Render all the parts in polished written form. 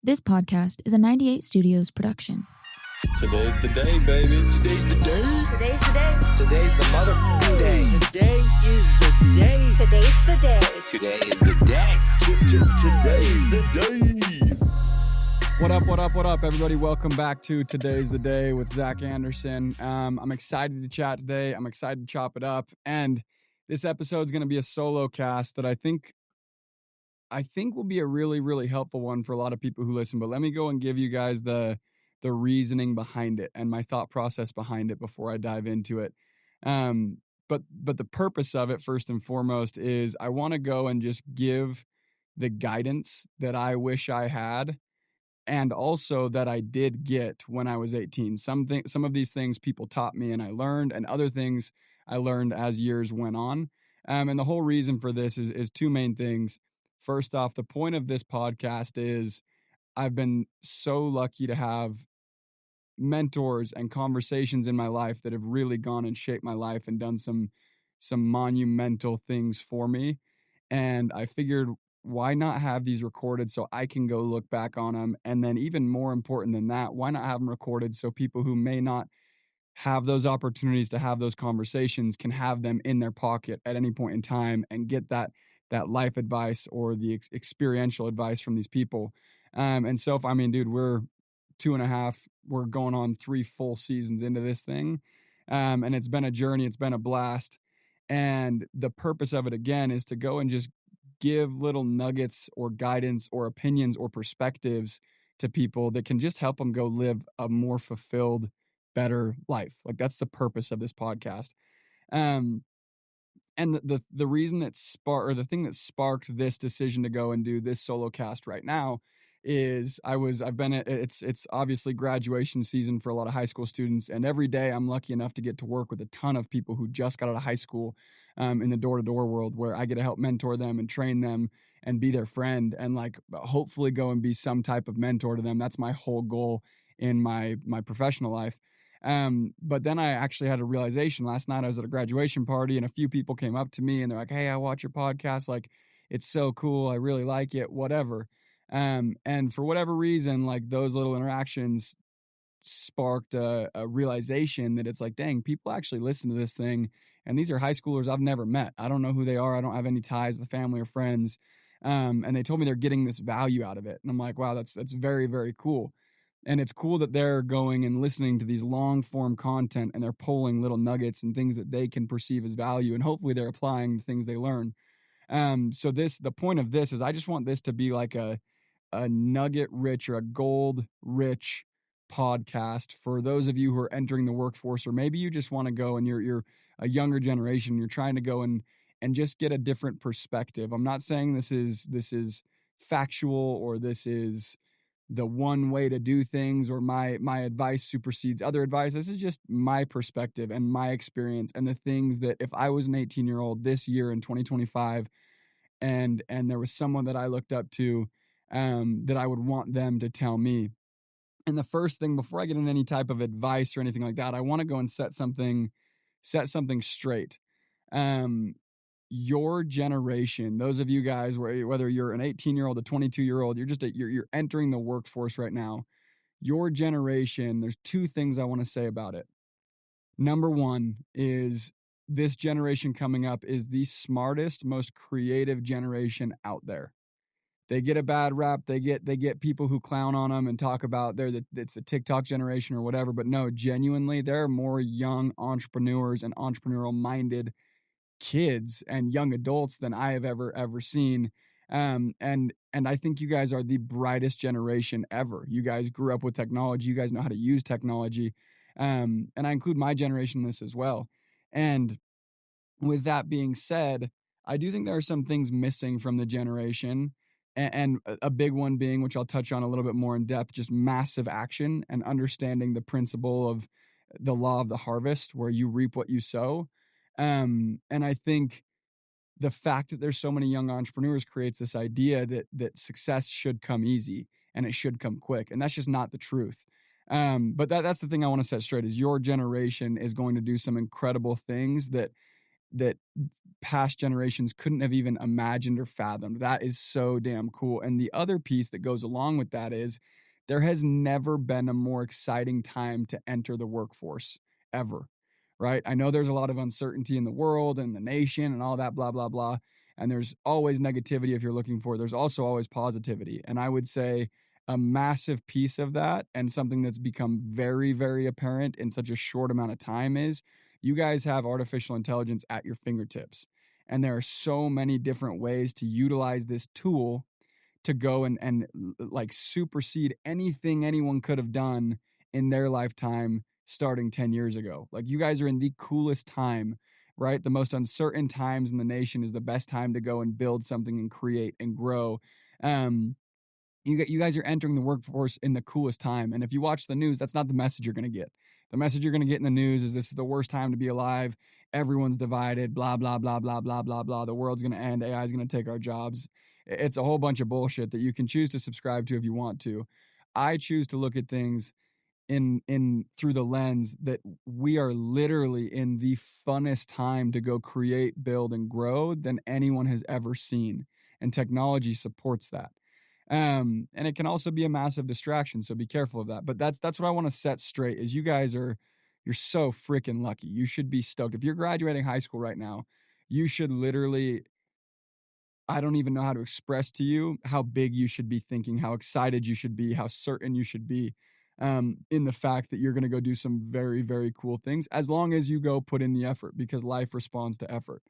This podcast is a 98 Studios production. Today's the day, baby. Today's the day. Today's the day. Today's the motherfucking day. Today is the day. Today's the day. Today is the day. Today's the day. What up, everybody? Welcome back to Today's the Day with Zack Anderson. I'm excited to chat today. I'm excited to chop it up. And this episode is going to be a solo cast that I think will be a really, really helpful one for a lot of people who listen. But let me go and give you guys the reasoning behind it and my thought process behind it before I dive into it. But the purpose of it, first and foremost, is I want to go and just give the guidance that I wish I had, and also that I did get when I was 18. Some of these things people taught me and I learned, and other things I learned as years went on. And the whole reason for this is two main things. First off, the point of this podcast is I've been so lucky to have mentors and conversations in my life that have really gone and shaped my life and done some monumental things for me. And I figured, why not have these recorded so I can go look back on them? And then even more important than that, why not have them recorded so people who may not have those opportunities to have those conversations can have them in their pocket at any point in time and get that life advice or the experiential advice from these people. And so, dude, we're 2.5, we're going on 3 full seasons into this thing. And it's been a journey. It's been a blast. And the purpose of it, again, is to go and just give little nuggets or guidance or opinions or perspectives to people that can just help them go live a more fulfilled, better life. Like, that's the purpose of this podcast. And the reason that the thing that sparked this decision to go and do this solo cast right now is it's obviously graduation season for a lot of high school students. And every day I'm lucky enough to get to work with a ton of people who just got out of high school, in the door-to-door world, where I get to help mentor them and train them and be their friend and like hopefully go and be some type of mentor to them. That's my whole goal in my professional life. But then I actually had a realization last night. I was at a graduation party and a few people came up to me and they're like, "Hey, I watch your podcast. Like, it's so cool. I really like it, whatever." And for whatever reason, like, those little interactions sparked a realization that it's like, dang, people actually listen to this thing. And these are high schoolers I've never met. I don't know who they are. I don't have any ties with family or friends. And they told me they're getting this value out of it. And I'm like, wow, that's very, very cool. And it's cool that they're going and listening to these long form content and they're pulling little nuggets and things that they can perceive as value. And hopefully they're applying the things they learn. So the point of this is I just want this to be like a nugget rich or a gold rich podcast for those of you who are entering the workforce, or maybe you just want to go and you're a younger generation. You're trying to go and just get a different perspective. I'm not saying this is factual or this is the one way to do things or my advice supersedes other advice. This is just my perspective and my experience and the things that if I was an 18-year-old this year in 2025 and there was someone that I looked up to, that I would want them to tell me. And the first thing, before I get into any type of advice or anything like that, I want to go and set something straight. Your generation, those of you guys, whether you're an 18-year-old, a 22-year-old, you're entering the workforce right now. Your generation, there's 2 things I want to say about it. Number 1 is this generation coming up is the smartest, most creative generation out there. They get a bad rap. They get people who clown on them and talk about it's the TikTok generation or whatever. But no, genuinely, there are more young entrepreneurs and entrepreneurial-minded kids and young adults than I have ever seen. And I think you guys are the brightest generation ever. You guys grew up with technology. You guys know how to use technology. And I include my generation in this as well. And with that being said, I do think there are some things missing from the generation. And a big one being, which I'll touch on a little bit more in depth, just massive action and understanding the principle of the law of the harvest, where you reap what you sow. And I think the fact that there's so many young entrepreneurs creates this idea that success should come easy and it should come quick. And that's just not the truth. But that's the thing I want to set straight is your generation is going to do some incredible things that that past generations couldn't have even imagined or fathomed. That is so damn cool. And the other piece that goes along with that is there has never been a more exciting time to enter the workforce ever, right? I know there's a lot of uncertainty in the world and the nation and all that, blah, blah, blah. And there's always negativity if you're looking for it. There's also always positivity. And I would say a massive piece of that, and something that's become very, very apparent in such a short amount of time, is you guys have artificial intelligence at your fingertips. And there are so many different ways to utilize this tool to go and like supersede anything anyone could have done in their lifetime starting 10 years ago. Like, you guys are in the coolest time, right? The most uncertain times in the nation is the best time to go and build something and create and grow. You guys are entering the workforce in the coolest time. And if you watch the news, that's not the message you're going to get. The message you're going to get in the news is this is the worst time to be alive. Everyone's divided, blah, blah, blah, blah, blah, blah, blah. The world's going to end. AI is going to take our jobs. It's a whole bunch of bullshit that you can choose to subscribe to if you want to. I choose to look at things in through the lens that we are literally in the funnest time to go create, build, and grow than anyone has ever seen. And technology supports that. And it can also be a massive distraction, so be careful of that. But that's what I want to set straight is you're so freaking lucky. You should be stoked. If you're graduating high school right now, you should literally, I don't even know how to express to you how big you should be thinking, how excited you should be, how certain you should be in the fact that you're going to go do some very, very cool things, as long as you go put in the effort, because life responds to effort.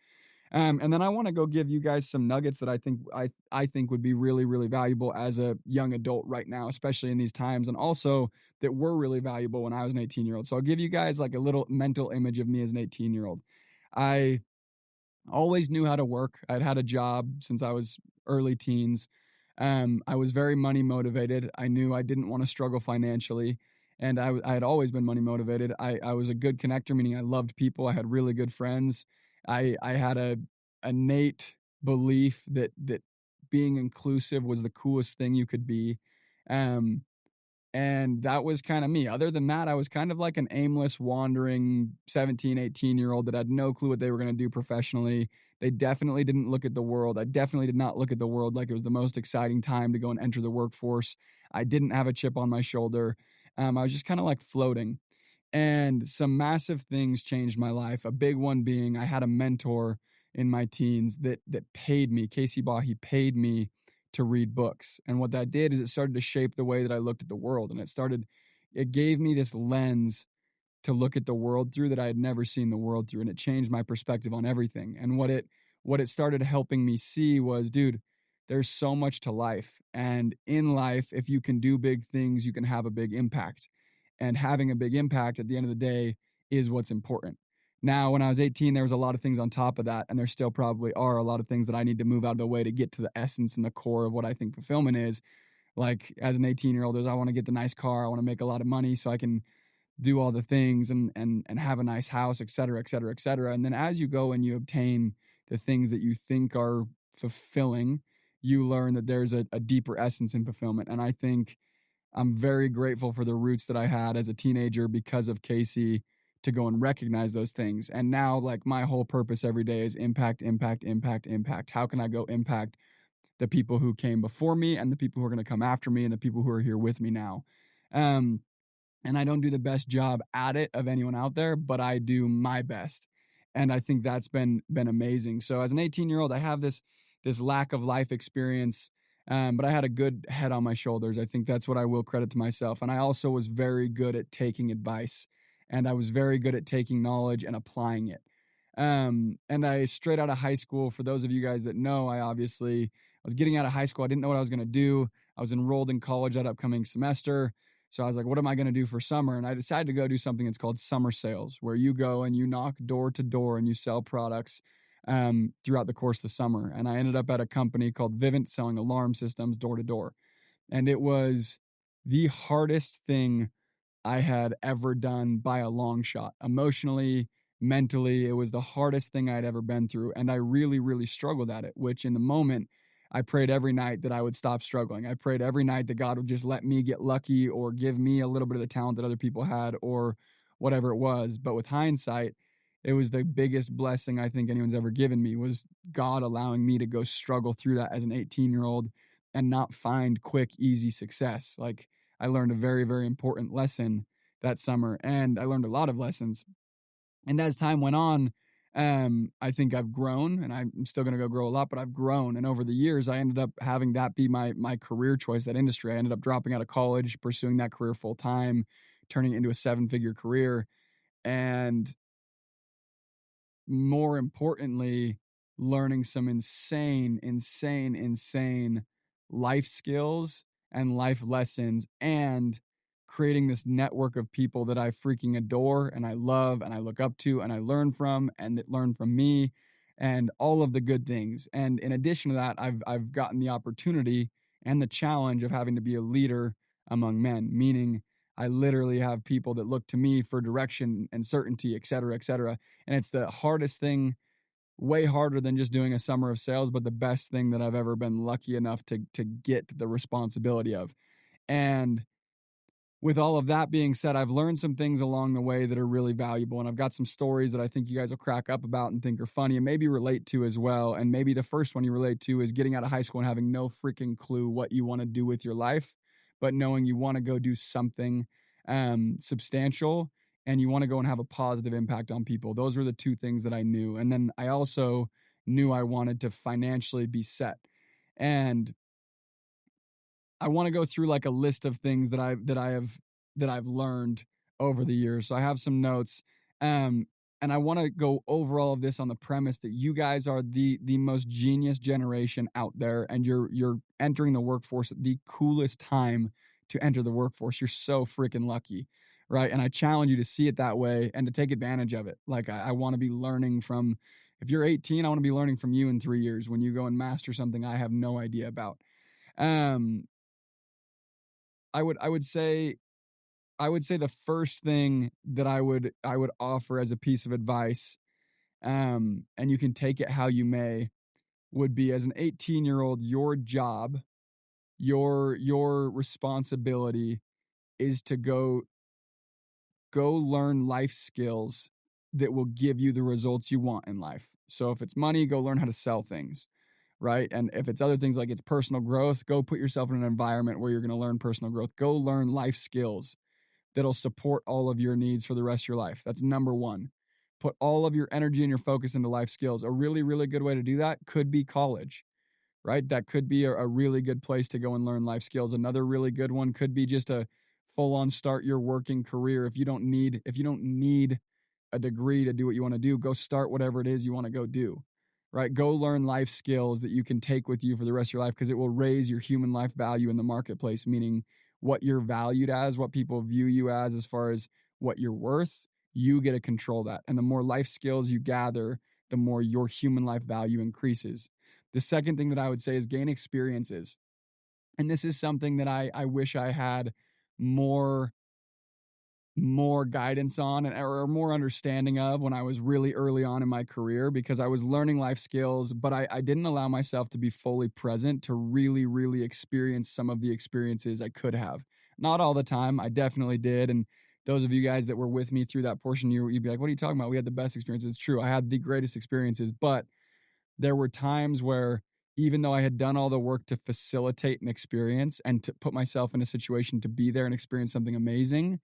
And then I want to go give you guys some nuggets that I think would be really, really valuable as a young adult right now, especially in these times, and also that were really valuable when I was an 18-year-old. So I'll give you guys like a little mental image of me as an 18-year-old. I always knew how to work. I'd had a job since I was early teens. I was very money motivated. I knew I didn't want to struggle financially. And I had always been money motivated. I was a good connector, meaning I loved people. I had really good friends. I had a innate belief that being inclusive was the coolest thing you could be. And that was kind of me. Other than that, I was kind of like an aimless, wandering 17, 18-year-old that had no clue what they were going to do professionally. They definitely didn't look at the world. I definitely did not look at the world like it was the most exciting time to go and enter the workforce. I didn't have a chip on my shoulder. I was just kind of like floating. And some massive things changed my life. A big one being I had a mentor in my teens that paid me. Casey Baugh, he paid me to read books. And what that did is it started to shape the way that I looked at the world. And it gave me this lens to look at the world through that I had never seen the world through. And it changed my perspective on everything. And what it started helping me see was, dude, there's so much to life. And in life, if you can do big things, you can have a big impact. And having a big impact at the end of the day is what's important. Now, when I was 18, there was a lot of things on top of that, and there still probably are a lot of things that I need to move out of the way to get to the essence and the core of what I think fulfillment is. Like, as an 18-year-old, I want to get the nice car, I want to make a lot of money so I can do all the things and have a nice house, et cetera, et cetera, et cetera. And then as you go and you obtain the things that you think are fulfilling, you learn that there's a deeper essence in fulfillment. And I think I'm very grateful for the roots that I had as a teenager because of Casey to go and recognize those things. And now, like, my whole purpose every day is impact, impact, impact, impact. How can I go impact the people who came before me and the people who are going to come after me and the people who are here with me now? And I don't do the best job at it of anyone out there, but I do my best. And I think that's been amazing. So as an 18-year-old, I have this lack of life experience, but I had a good head on my shoulders. I think that's what I will credit to myself. And I also was very good at taking advice, and I was very good at taking knowledge and applying it. And I, straight out of high school, for those of you guys that know, I was getting out of high school. I didn't know what I was going to do. I was enrolled in college that upcoming semester. So I was like, what am I going to do for summer? And I decided to go do something that's called summer sales, where you go and you knock door to door and you sell products throughout the course of the summer. And I ended up at a company called Vivint selling alarm systems door to door. And it was the hardest thing I had ever done by a long shot. Emotionally, mentally, it was the hardest thing I'd ever been through. And I really, really struggled at it, which in the moment, I prayed every night that I would stop struggling. I prayed every night that God would just let me get lucky or give me a little bit of the talent that other people had or whatever it was. But with hindsight, it was the biggest blessing I think anyone's ever given me, was God allowing me to go struggle through that as an 18-year-old and not find quick, easy success. Like, I learned a very, very important lesson that summer, and I learned a lot of lessons. And as time went on, I think I've grown, and I'm still going to go grow a lot, but I've grown. And over the years, I ended up having that be my career choice, that industry. I ended up dropping out of college, pursuing that career full time, turning it into a 7-figure career. And more importantly, learning some insane life skills and life lessons, and creating this network of people that I freaking adore and I love and I look up to and I learn from and that learn from me, and all of the good things. And in addition to that, I've gotten the opportunity and the challenge of having to be a leader among men, meaning I literally have people that look to me for direction and certainty, et cetera, et cetera. And it's the hardest thing, way harder than just doing a summer of sales, but the best thing that I've ever been lucky enough to get the responsibility of. And with all of that being said, I've learned some things along the way that are really valuable. And I've got some stories that I think you guys will crack up about and think are funny and maybe relate to as well. And maybe the first one you relate to is getting out of high school and having no freaking clue what you want to do with your life, but knowing you want to go do something substantial, and you want to go and have a positive impact on people. Those were the two things that I knew. And then I also knew I wanted to financially be set. And I want to go through like a list of things that I've learned over the years. So I have some notes, and I want to go over all of this on the premise that you guys are the most genius generation out there, and you're entering the workforce at the coolest time to enter the workforce. You're so freaking lucky, right? And I challenge you to see it that way and to take advantage of it. Like, I want to be learning from. If you're 18, I want to be learning from you in 3 years when you go and master something I have no idea about. I would say the first thing that I would offer as a piece of advice, and you can take it how you may, would be, as an 18-year-old, your job, your responsibility is to go learn life skills that will give you the results you want in life. So if it's money, go learn how to sell things, right? And if it's other things like it's personal growth, go put yourself in an environment where you're going to learn personal growth. Go learn life skills that'll support all of your needs for the rest of your life. That's number one. Put all of your energy and your focus into life skills. A really, really good way to do that could be college, right? That could be a really good place to go and learn life skills. Another really good one could be just a full on start your working career. If you don't need a degree to do what you want to do, go start whatever it is you want to go do, right? Go learn life skills that you can take with you for the rest of your life, because it will raise your human life value in the marketplace, meaning what you're valued as, what people view you as far as what you're worth. You get to control that. And the more life skills you gather, the more your human life value increases. The second thing that I would say is gain experiences. And this is something that I wish I had more guidance on, or more understanding of when I was really early on in my career, because I was learning life skills, but I didn't allow myself to be fully present to really, really experience some of the experiences I could have. Not all the time. I definitely did. And those of you guys that were with me through that portion, you'd be like, what are you talking about? We had the best experiences. It's true. I had the greatest experiences, but there were times where, even though I had done all the work to facilitate an experience and to put myself in a situation to be there and experience something amazing,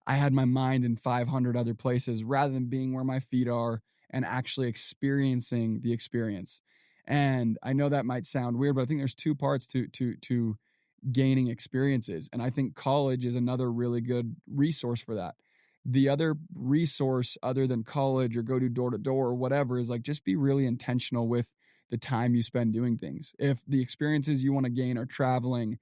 I had my mind in 500 other places rather than being where my feet are and actually experiencing the experience. And I know that might sound weird, but I think there's two parts to gaining experiences. And I think college is another really good resource for that. The other resource, other than college or go do door to door or whatever, is like, just be really intentional with the time you spend doing things. If the experiences you want to gain are traveling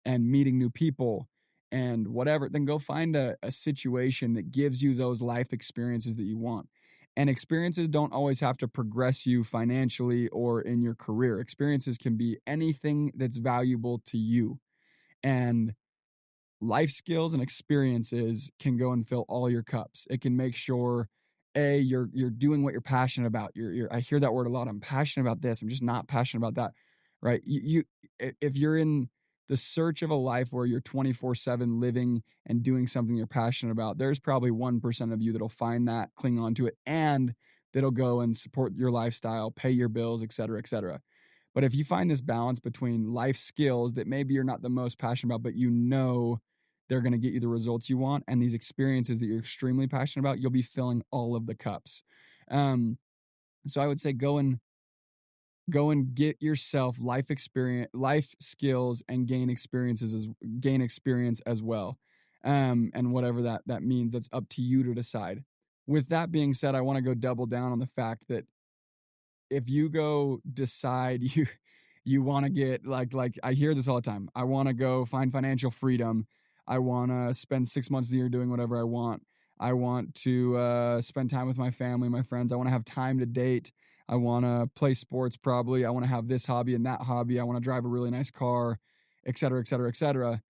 and meeting new people and whatever, then go find a situation that gives you those life experiences that you want. And experiences don't always have to progress you financially or in your career. Experiences can be anything that's valuable to you. And life skills and experiences can go and fill all your cups. It can make sure, you're doing what you're passionate about. I hear that word a lot. I'm passionate about this. I'm just not passionate about that, right? If you're in the search of a life where you're 24/7 living and doing something you're passionate about, there's probably 1% of you that'll find that, cling on to it, and that'll go and support your lifestyle, pay your bills, et cetera, et cetera. But if you find this balance between life skills that maybe you're not the most passionate about, but you know they're going to get you the results you want, and these experiences that you're extremely passionate about, you'll be filling all of the cups. So I would say go and get yourself life experience, life skills, and gain experience as well. And whatever that means, that's up to you to decide. With that being said, I want to go double down on the fact that if you go decide you want to get like I hear this all the time. I want to go find financial freedom. I want to spend 6 months of the year doing whatever I want. I want to spend time with my family, my friends. I want to have time to date. I want to play sports probably. I want to have this hobby and that hobby. I want to drive a really nice car, et cetera, et cetera, et cetera.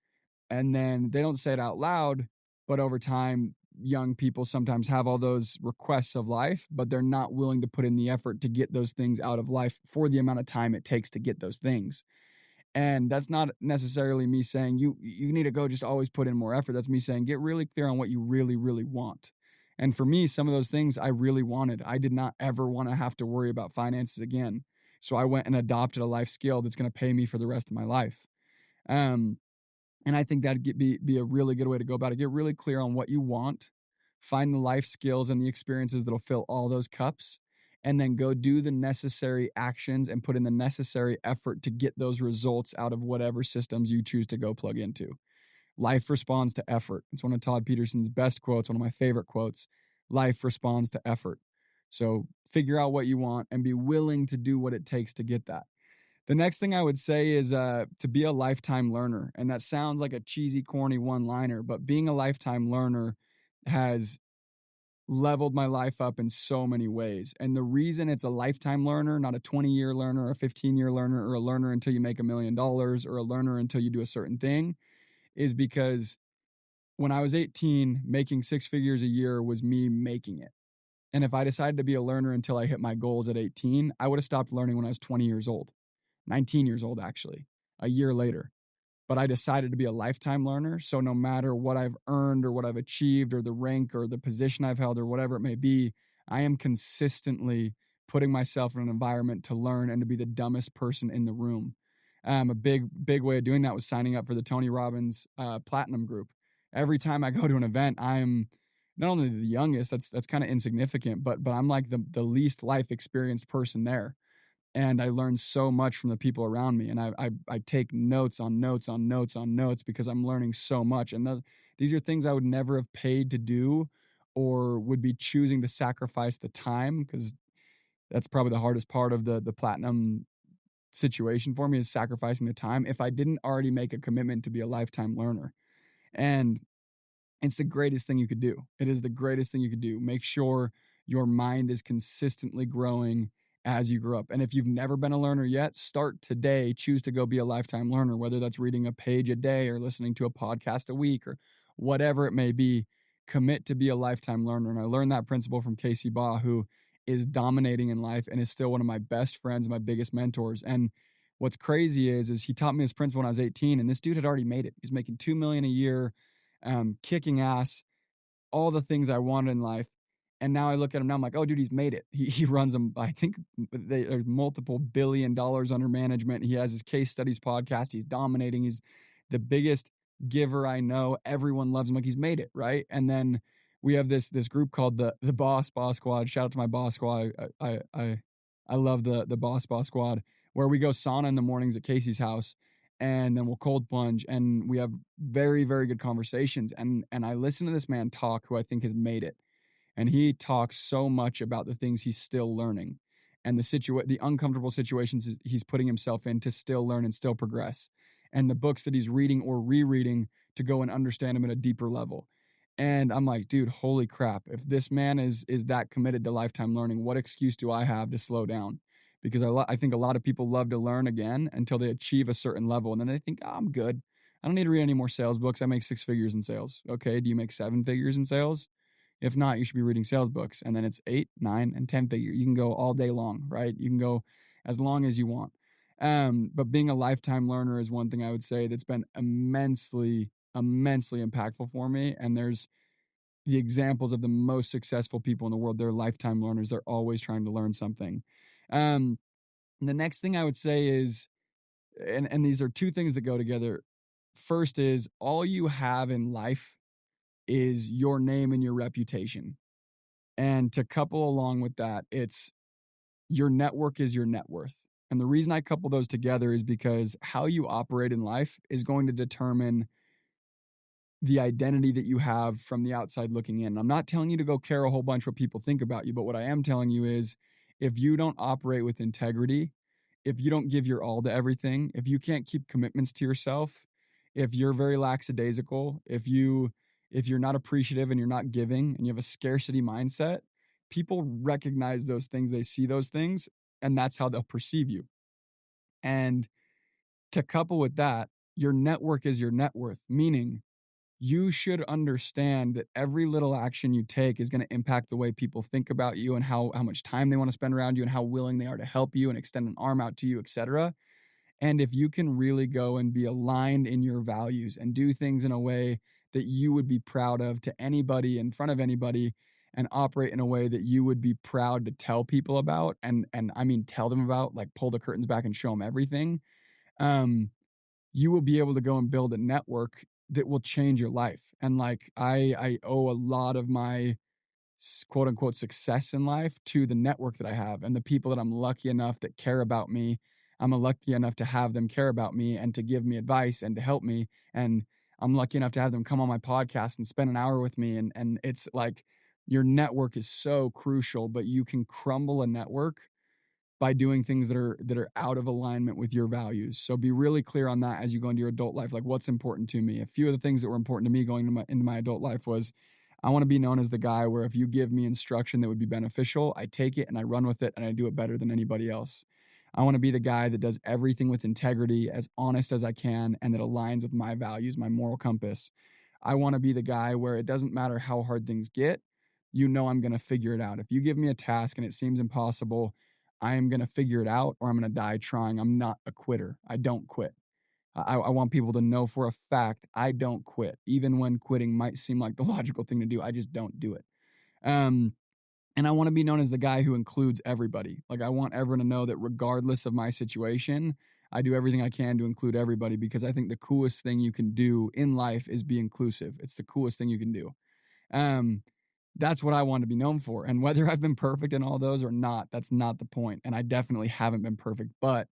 And then they don't say it out loud, but over time, young people sometimes have all those requests of life, but they're not willing to put in the effort to get those things out of life for the amount of time it takes to get those things. And that's not necessarily me saying you need to go just always put in more effort. That's me saying get really clear on what you really, really want. And for me, some of those things I really wanted. I did not ever want to have to worry about finances again. So I went and adopted a life skill that's going to pay me for the rest of my life. And I think that'd be a really good way to go about it. Get really clear on what you want, find the life skills and the experiences that'll fill all those cups, and then go do the necessary actions and put in the necessary effort to get those results out of whatever systems you choose to go plug into. Life responds to effort. It's one of Todd Peterson's best quotes, one of my favorite quotes. Life responds to effort. So figure out what you want and be willing to do what it takes to get that. The next thing I would say is to be a lifetime learner. And that sounds like a cheesy, corny one-liner, but being a lifetime learner has leveled my life up in so many ways. And the reason it's a lifetime learner, not a 20-year learner, a 15-year learner, or a learner until you make $1 million, or a learner until you do a certain thing, is because when I was 18, making 6 figures a year was me making it. And if I decided to be a learner until I hit my goals at 18, I would have stopped learning when I was 20 years old. 19 years old, actually, a year later. But I decided to be a lifetime learner. So no matter what I've earned or what I've achieved or the rank or the position I've held or whatever it may be, I am consistently putting myself in an environment to learn and to be the dumbest person in the room. A big way of doing that was signing up for the Tony Robbins Platinum Group. Every time I go to an event, I'm not only the youngest, that's kind of insignificant, but I'm like the least life experienced person there. And I learn so much from the people around me. And I take notes on notes on notes on notes because I'm learning so much. And these are things I would never have paid to do or would be choosing to sacrifice the time, because that's probably the hardest part of the platinum situation for me, is sacrificing the time, if I didn't already make a commitment to be a lifetime learner. And it's the greatest thing you could do. It is the greatest thing you could do. Make sure your mind is consistently growing as you grow up. And if you've never been a learner yet, start today. Choose to go be a lifetime learner, whether that's reading a page a day or listening to a podcast a week or whatever it may be. Commit to be a lifetime learner. And I learned that principle from Casey Baugh, who is dominating in life and is still one of my best friends and my biggest mentors. And what's crazy is he taught me this principle when I was 18, and this dude had already made it. He's making $2 million a year, kicking ass, all the things I wanted in life. And now I look at him now, I'm like, oh, dude, he's made it. He runs them. I think there's multiple $1 billion under management. He has his case studies podcast. He's dominating. He's the biggest giver I know. Everyone loves him. Like, he's made it, right? And then we have this group called the Boss Squad. Shout out to my Boss Squad. I love the Boss Squad, where we go sauna in the mornings at Casey's house, and then we'll cold plunge, and we have very, very good conversations. And I listen to this man talk, who I think has made it. And he talks so much about the things he's still learning and the uncomfortable situations he's putting himself in to still learn and still progress, and the books that he's reading or rereading to go and understand them at a deeper level. And I'm like, dude, holy crap. If this man is that committed to lifetime learning, what excuse do I have to slow down? Because I think a lot of people love to learn again until they achieve a certain level. And then they think, oh, I'm good. I don't need to read any more sales books. I make 6 figures in sales. Okay. Do you make 7 figures in sales? If not, you should be reading sales books. And then it's 8, 9, and 10 figure. You can go all day long, right? You can go as long as you want. But being a lifetime learner is one thing I would say that's been immensely, immensely impactful for me. And there's the examples of the most successful people in the world. They're lifetime learners. They're always trying to learn something. The next thing I would say is, and these are two things that go together. First is all you have in life is your name and your reputation. And to couple along with that, it's your network is your net worth. And the reason I couple those together is because how you operate in life is going to determine the identity that you have from the outside looking in. I'm not telling you to go care a whole bunch what people think about you, but what I am telling you is if you don't operate with integrity, if you don't give your all to everything, if you can't keep commitments to yourself, if you're very lackadaisical, if you're not appreciative and you're not giving and you have a scarcity mindset, people recognize those things, they see those things, and that's how they'll perceive you. And to couple with that, your network is your net worth, meaning you should understand that every little action you take is going to impact the way people think about you and how much time they want to spend around you and how willing they are to help you and extend an arm out to you, etc. And if you can really go and be aligned in your values and do things in a way that you would be proud of to anybody in front of anybody and operate in a way that you would be proud to tell people about and I mean tell them about, like pull the curtains back and show them everything, you will be able to go and build a network that will change your life. And like I owe a lot of my quote unquote success in life to the network that I have and the people that I'm lucky enough that care about me. I'm lucky enough to have them care about me and to give me advice and to help me. And I'm lucky enough to have them come on my podcast and spend an hour with me. And it's like your network is so crucial, but you can crumble a network by doing things that are out of alignment with your values. So be really clear on that as you go into your adult life. Like what's important to me. A few of the things that were important to me going into my adult life was I want to be known as the guy where if you give me instruction that would be beneficial, I take it and I run with it and I do it better than anybody else. I want to be the guy that does everything with integrity, as honest as I can, and that aligns with my values, my moral compass. I want to be the guy where it doesn't matter how hard things get, you know I'm going to figure it out. If you give me a task and it seems impossible, I am going to figure it out or I'm going to die trying. I'm not a quitter. I don't quit. I want people to know for a fact I don't quit. Even when quitting might seem like the logical thing to do, I just don't do it. And I want to be known as the guy who includes everybody. Like I want everyone to know that regardless of my situation, I do everything I can to include everybody because I think the coolest thing you can do in life is be inclusive. It's the coolest thing you can do. That's what I want to be known for. And whether I've been perfect in all those or not, that's not the point. And I definitely haven't been perfect, but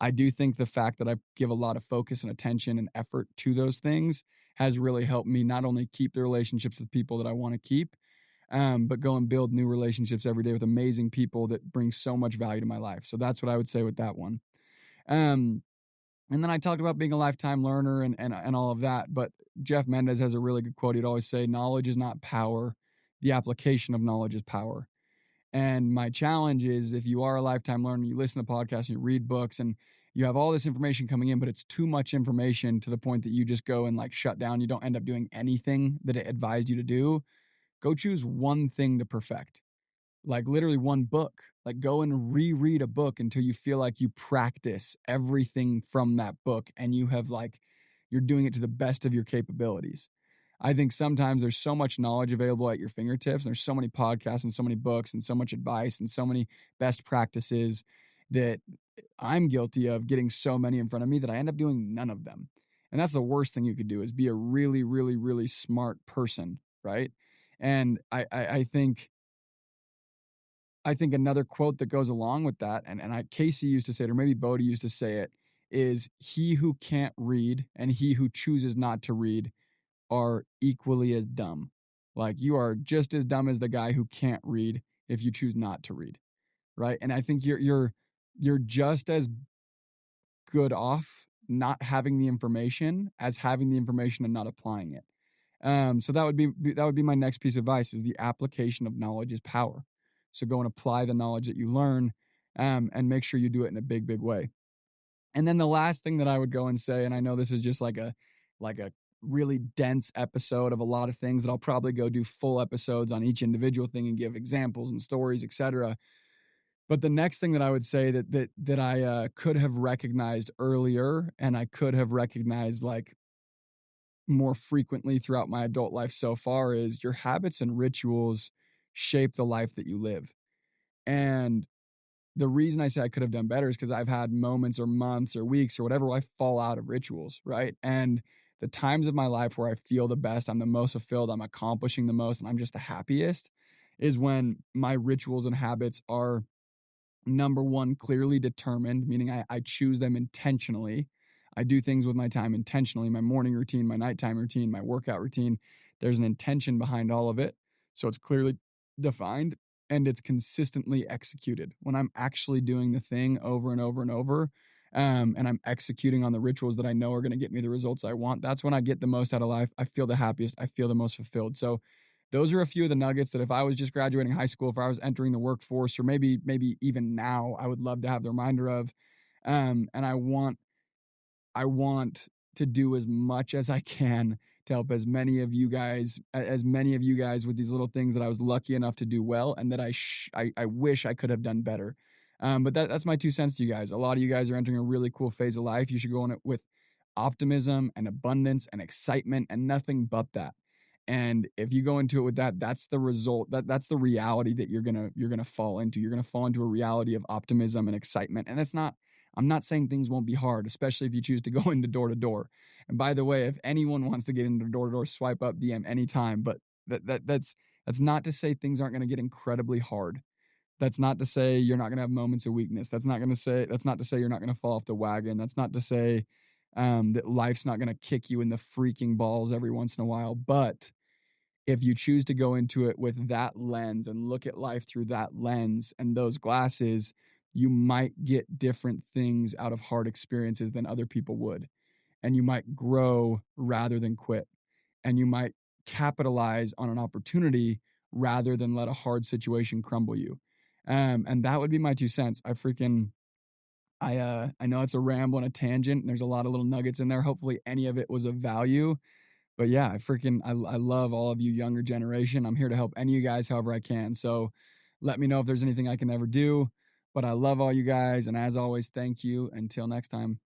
I do think the fact that I give a lot of focus and attention and effort to those things has really helped me not only keep the relationships with people that I want to keep, but go and build new relationships every day with amazing people that bring so much value to my life. So that's what I would say with that one. And then I talked about being a lifetime learner and all of that. But Jeff Mendez has a really good quote. He'd always say, knowledge is not power. The application of knowledge is power. And my challenge is if you are a lifetime learner, you listen to podcasts and you read books and you have all this information coming in, but it's too much information to the point that you just go and like shut down. You don't end up doing anything that it advised you to do. Go choose one thing to perfect. Like literally one book. Like go and reread a book until you feel like you practice everything from that book and you have like, you're doing it to the best of your capabilities. I think sometimes there's so much knowledge available at your fingertips. And there's so many podcasts and so many books and so much advice and so many best practices that I'm guilty of getting so many in front of me that I end up doing none of them. And that's the worst thing you could do is be a really, really, really smart person, right? And I think another quote that goes along with that, and Casey used to say it, or maybe Bodie used to say it, is he who can't read and he who chooses not to read are equally as dumb. Like you are just as dumb as the guy who can't read if you choose not to read, right? And I think you're just as good off not having the information as having the information and not applying it. So that would be my next piece of advice is the application of knowledge is power. So go and apply the knowledge that you learn, and make sure you do it in a big, big way. And then the last thing that I would go and say, and I know this is just like a really dense episode of a lot of things that I'll probably go do full episodes on each individual thing and give examples and stories, etc. But the next thing that I would say that I could have recognized earlier, and I could have recognized like more frequently throughout my adult life so far, is your habits and rituals shape the life that you live. And the reason I say I could have done better is because I've had moments or months or weeks or whatever where I fall out of rituals, right? And the times of my life where I feel the best, I'm the most fulfilled, I'm accomplishing the most, and I'm just the happiest is when my rituals and habits are number one, clearly determined, meaning I choose them intentionally. I do things with my time intentionally, my morning routine, my nighttime routine, my workout routine. There's an intention behind all of it. So it's clearly defined and it's consistently executed. When I'm actually doing the thing over and over and over, and I'm executing on the rituals that I know are going to get me the results I want, that's when I get the most out of life. I feel the happiest. I feel the most fulfilled. So those are a few of the nuggets that if I was just graduating high school, if I was entering the workforce, or maybe even now, I would love to have the reminder of. And I want to do as much as I can to help as many of you guys with these little things that I was lucky enough to do well, and that I wish I could have done better. But that's my 2 cents to you guys. A lot of you guys are entering a really cool phase of life. You should go on it with optimism and abundance and excitement and nothing but that. And if you go into it with that, that's the result. That's the reality that you're gonna fall into. You're gonna fall into a reality of optimism and excitement. And it's not. I'm not saying things won't be hard, especially if you choose to go into door to door. And by the way, if anyone wants to get into door to door, swipe up DM anytime. But that's not to say things aren't going to get incredibly hard. That's not to say you're not going to have moments of weakness. That's not to say you're not going to fall off the wagon. That's not to say that life's not going to kick you in the freaking balls every once in a while. But if you choose to go into it with that lens and look at life through that lens and those glasses, you might get different things out of hard experiences than other people would. And you might grow rather than quit. And you might capitalize on an opportunity rather than let a hard situation crumble you. And that would be my 2 cents. I know it's a ramble and a tangent, and there's a lot of little nuggets in there. Hopefully any of it was of value. But yeah, I love all of you younger generation. I'm here to help any of you guys however I can. So let me know if there's anything I can ever do. But I love all you guys. And as always, thank you. Until next time.